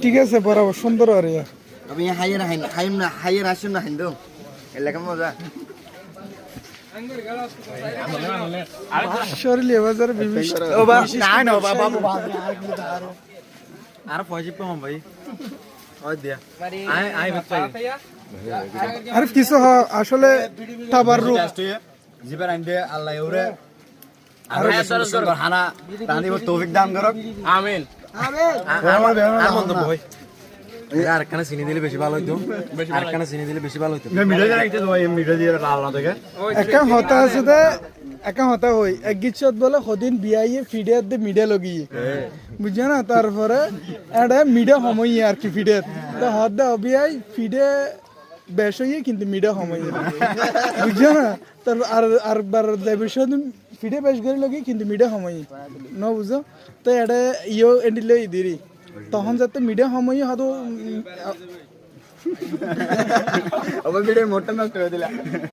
ঠিক আছে বরাবর সুন্দর আর আমি হাইয়ের আসুন না হিন্দু এলাকা মজা শরীর বাজার আর পয়সা পাম ভাই দিয়া আর কিছু আসলে তাবার রূপ জিবার আইন্দে আল্লাহ ওরে আর সুন্দর হানা তানি তৌফিক দান করক আমিন আর মন্তব্য ভাই আর কানে চিনি দিলে বেশি ভালো হইতো আর কানে চিনি দিলে বেশি ভালো হইতো মিডিয়া দিয়ে রাখতে ভাই মিডিয়া দিয়ে লাল না থেকে একা হতা আছে দে একা হতা হই এক গিচ্ছত বলে হদিন বিয়াইয়ে ফিডের দে মিডিয়া লগিয়ে বুঝছো না তারপরে এটা মিডিয়া সময় আর কি ফিডের তো হদ দে অবিয়াই ফিডে বেশ হইয়ে কিন্তু মিডিয়া সময় বুঝছো না তার আর বার দেবীর ফিডে বেশ করে লগি কিন্তু মিডিয়া সময় ন বুঝো তো এটা ইও এন্ডিলে দিরি তখন যাতে মিডিয়া সময় হয়তো আমার ভিডিও মোটা নষ্ট হয়ে দিলা